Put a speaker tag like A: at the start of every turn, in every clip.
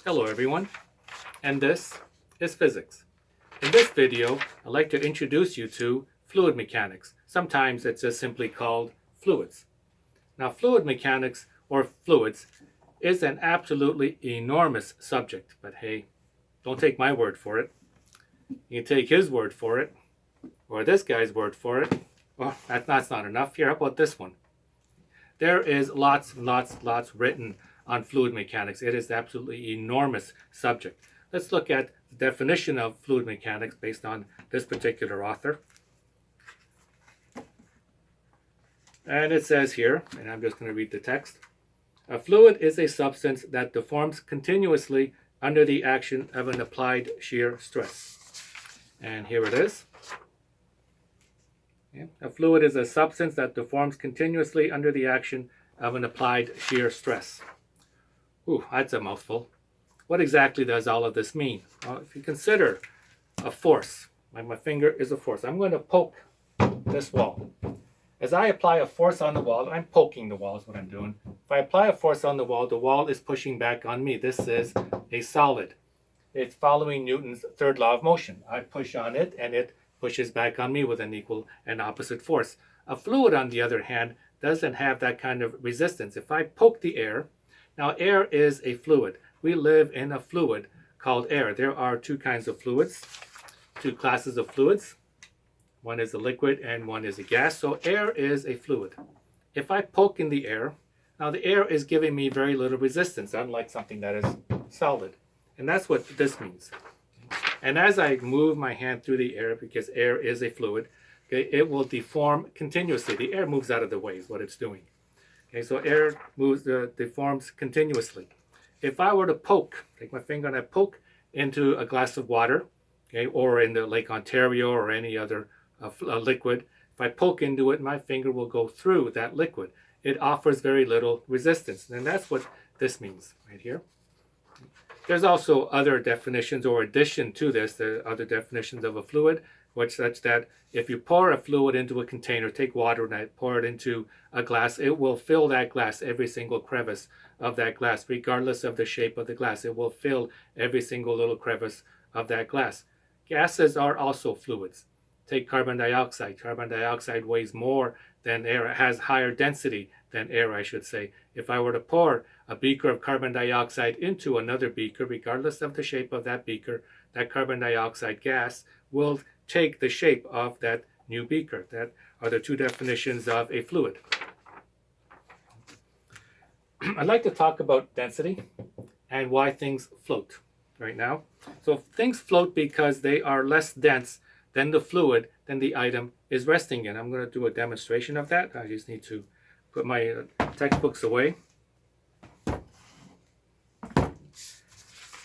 A: Hello everyone, and this is physics. In this video, I'd like to introduce you to fluid mechanics. Sometimes it's just simply called fluids. Now, fluid mechanics, or fluids, is an absolutely enormous subject, but hey, don't take my word for it. You can take his word for it, or this guy's word for it. Well, that's not enough. Here, how about this one? There is lots written on fluid mechanics. It is absolutely enormous subject. Let's look at the definition of fluid mechanics based on this particular author. And it says here, and I'm just going to read the text, a fluid is a substance that deforms continuously under the action of an applied shear stress. And here it is. A fluid is a substance that deforms continuously under the action of an applied shear stress. Ooh, that's a mouthful. What exactly does all of this mean? Well, if you consider a force, like my finger is a force, I'm going to poke this wall. As I apply a force on the wall, I'm poking the wall is what I'm doing. If I apply a force on the wall is pushing back on me. This is a solid. It's following Newton's third law of motion. I push on it and it pushes back on me with an equal and opposite force. A fluid, on the other hand, doesn't have that kind of resistance. If I poke the air, now air is a fluid. We live in a fluid called air. There are two kinds of fluids, two classes of fluids. One is a liquid and one is a gas. So air is a fluid. If I poke in the air, now the air is giving me very little resistance, unlike something that is solid. And that's what this means. And as I move my hand through the air, because air is a fluid, okay, it will deform continuously. The air moves out of the way is what it's doing. Okay, so air moves, deforms continuously. If I were to poke, take my finger and I poke into a glass of water, okay, or in the Lake Ontario or any other liquid, if I poke into it, my finger will go through that liquid. It offers very little resistance. And that's what this means right here. There's also other definitions or addition to this, the other definitions of a fluid, which such that if you pour a fluid into a container, take water and pour it into a glass, it will fill that glass, every single crevice of that glass, regardless of the shape of the glass. It will fill every single little crevice of that glass. Gases are also fluids. Take carbon dioxide. Carbon dioxide weighs more than air. It has higher density than air, I should say. If I were to pour a beaker of carbon dioxide into another beaker, regardless of the shape of that beaker, that carbon dioxide gas will take the shape of that new beaker. That are the two definitions of a fluid. I'd like to talk about density and why things float right now. So things float because they are less dense than the fluid than the item is resting in. I'm going to do a demonstration of that. I just need to put my textbooks away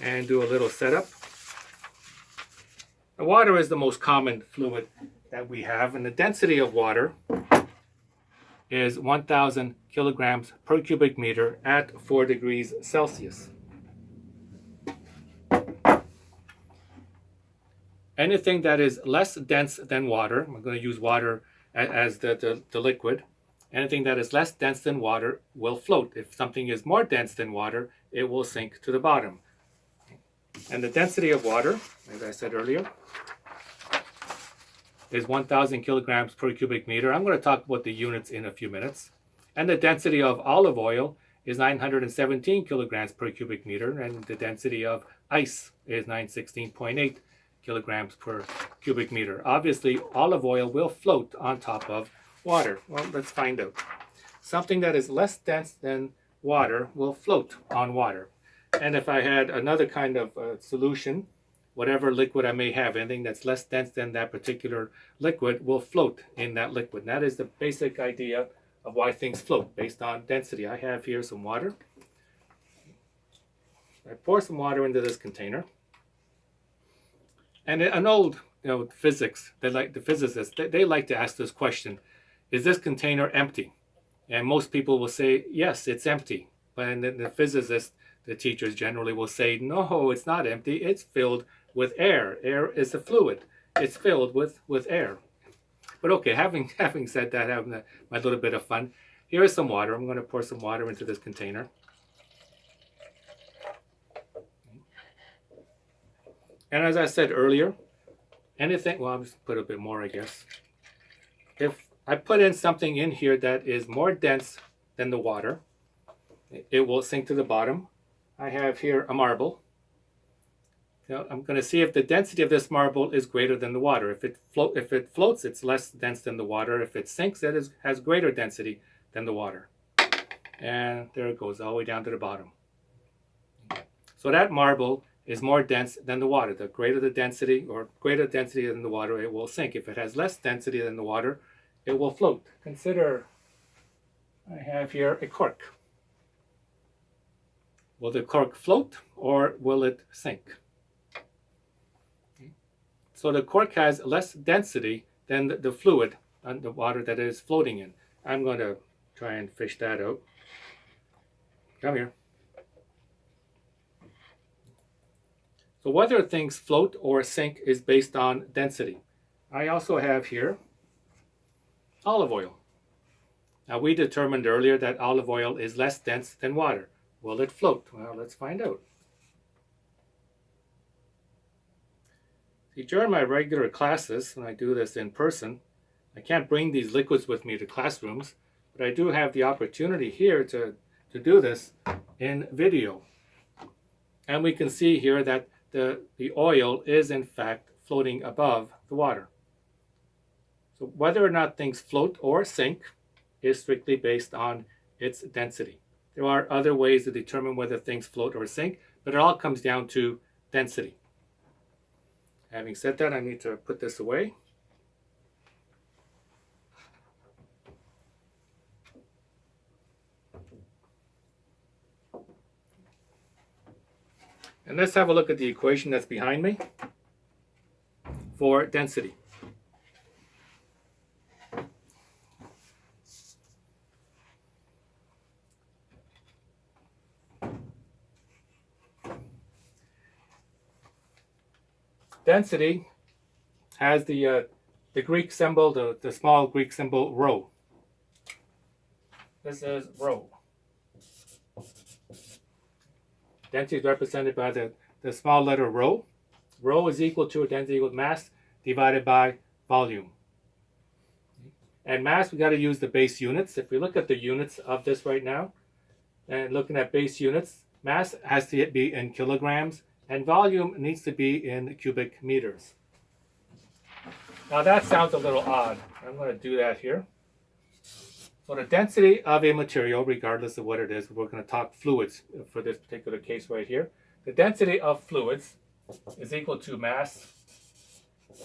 A: and do a little setup. Now, water is the most common fluid that we have, and the density of water is 1,000 kilograms per cubic meter at 4 degrees Celsius. Anything that is less dense than water, I'm going to use water as the liquid, anything that is less dense than water will float. If something is more dense than water, it will sink to the bottom. And the density of water, as I said earlier, is 1,000 kilograms per cubic meter. I'm going to talk about the units in a few minutes. And the density of olive oil is 917 kilograms per cubic meter, and the density of ice is 916.8 kilograms per cubic meter. Obviously, olive oil will float on top of water. Well, let's find out. Something that is less dense than water will float on water. And if I had another kind of solution, whatever liquid I may have, anything that's less dense than that particular liquid will float in that liquid. And that is the basic idea of why things float, based on density. I have here some water. I pour some water into this container. And an old, physics, the physicists, they like to ask this question: is this container empty? And most people will say, yes, it's empty. But then the physicists, the teachers generally will say, no, it's not empty. It's filled with air. Air is a fluid. It's filled with air. But okay, having said that, having my little bit of fun, here is some water. I'm going to pour some water into this container. And as I said earlier, anything, well, I'll just put a bit more, I guess. If I put in something in here that is more dense than the water, it will sink to the bottom. I have here a marble. Now, I'm going to see if the density of this marble is greater than the water. If it floats, it's less dense than the water. If it sinks, it has greater density than the water. And there it goes, all the way down to the bottom. So that marble is more dense than the water. The greater the density, or greater density than the water, it will sink. If it has less density than the water, it will float. Consider, I have here a cork. Will the cork float or will it sink? So the cork has less density than the fluid and the water that it is floating in. I'm going to try and fish that out. Come here. So whether things float or sink is based on density. I also have here olive oil. Now we determined earlier that olive oil is less dense than water. Will it float? Well, let's find out. See, during my regular classes, when I do this in person, I can't bring these liquids with me to classrooms, but I do have the opportunity here to do this in video. And we can see here that the oil is in fact floating above the water. So whether or not things float or sink is strictly based on its density. There are other ways to determine whether things float or sink, but it all comes down to density. Having said that, I need to put this away. And let's have a look at the equation that's behind me for density. Density has the Greek symbol, the small Greek symbol rho. This is rho. Density is represented by the small letter rho. Rho is equal to, density equals mass divided by volume. And mass, we got to use the base units. If we look at the units of this right now, and looking at base units, mass has to be in kilograms, and volume needs to be in cubic meters. Now that sounds a little odd. I'm going to do that here. So the density of a material, regardless of what it is, we're going to talk fluids for this particular case right here. The density of fluids is equal to mass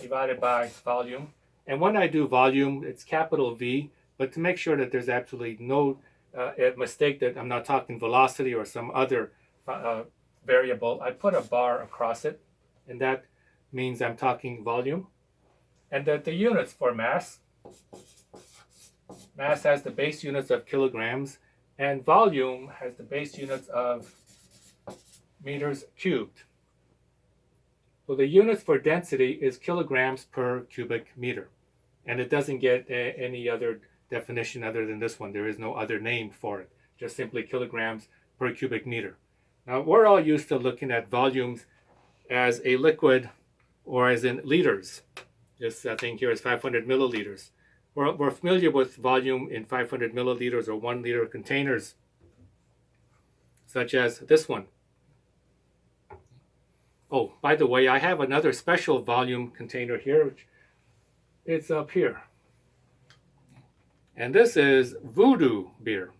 A: divided by volume. And when I do volume, it's capital V, but to make sure that there's absolutely no mistake that I'm not talking velocity or some other variable, I put a bar across it, and that means I'm talking volume. And that the units for mass has the base units of kilograms, and volume has the base units of meters cubed. So the units for density is kilograms per cubic meter, and it doesn't get any other definition other than this one. There is no other name for it, just simply kilograms per cubic meter. Now, we're all used to looking at volumes as a liquid or as in liters. This thing here is 500 milliliters. We're familiar with volume in 500 milliliters or 1 liter containers, such as this one. Oh, by the way, I have another special volume container here, which it's up here. And this is Voodoo beer.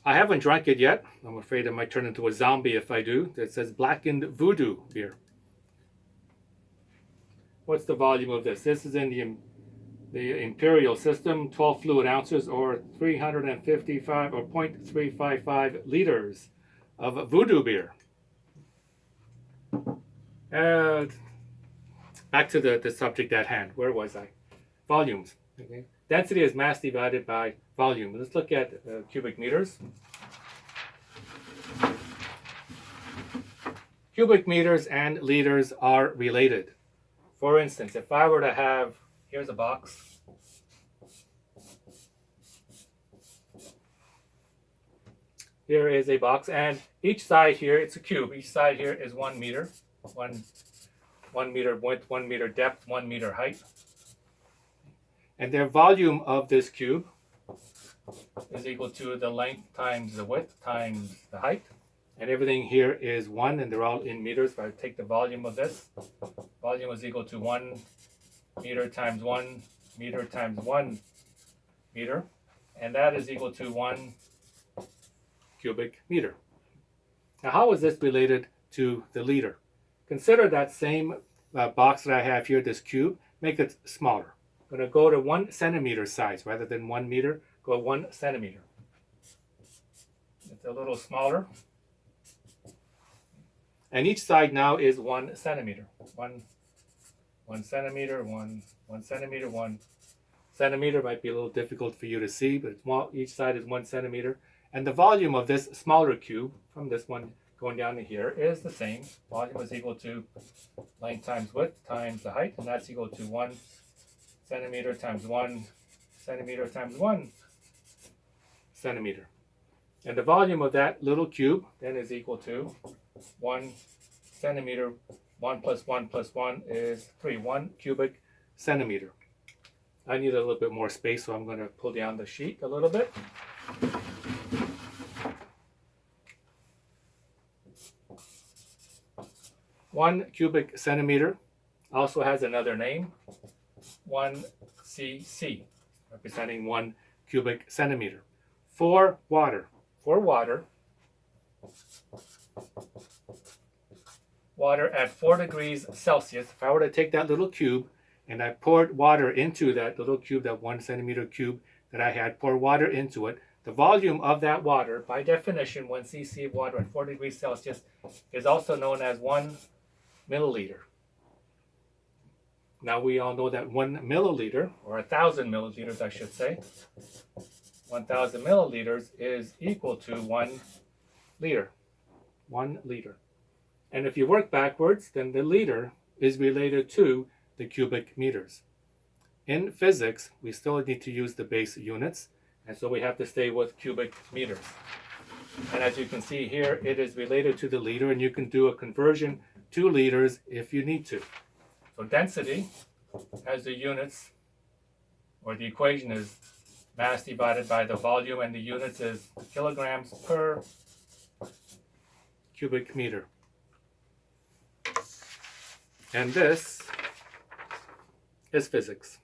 A: I haven't drank it yet. I'm afraid I might turn into a zombie if I do. It says blackened Voodoo beer. What's the volume of this? This is in the imperial system, 12 fluid ounces or 355 or 0.355 liters of Voodoo beer. Back to the subject at hand. Where was I? Volumes. Okay. Density is mass divided by volume. Let's look at cubic meters. Cubic meters and liters are related. For instance, if I were to have, here's a box. Here is a box, and each side here, it's a cube. Each side here is 1 meter. one meter width, 1 meter depth, 1 meter height. And their volume of this cube is equal to the length times the width times the height. And everything here is 1, and they're all in meters. If I take the volume of this, volume is equal to 1 meter times 1 meter times 1 meter. And that is equal to 1 cubic meter. Now, how is this related to the liter? Consider that same box that I have here, this cube, make it smaller. I'm going to go to 1 centimeter size rather than 1 meter, go 1 centimeter. It's a little smaller. And each side now is 1 centimeter. 1 centimeter, 1 centimeter, 1 centimeter. Might be a little difficult for you to see, but each side is 1 centimeter. And the volume of this smaller cube from this one going down to here is the same. Volume is equal to length times width times the height, and that's equal to 1 centimeter times 1 centimeter times 1 centimeter. And the volume of that little cube then is equal to 1 centimeter. 1 plus 1 plus 1 is 3. 1 cubic centimeter. I need a little bit more space, so I'm going to pull down the sheet a little bit. One cubic centimeter also has another name, 1 cc, representing 1 cubic centimeter. For water, water at 4 degrees Celsius, if I were to take that little cube and I poured water into that little cube, that 1 centimeter cube that I had, pour water into it, the volume of that water, by definition, 1 cc of water at 4 degrees Celsius, is also known as 1 milliliter. Now we all know that 1 milliliter, or 1,000 milliliters I should say, 1,000 milliliters is equal to 1 liter. 1 liter. And if you work backwards, then the liter is related to the cubic meters. In physics, we still need to use the base units, and so we have to stay with cubic meters. And as you can see here, it is related to the liter, and you can do a conversion to liters if you need to. So density as the units, or the equation is mass divided by the volume, and the units is kilograms per cubic meter. And this is physics.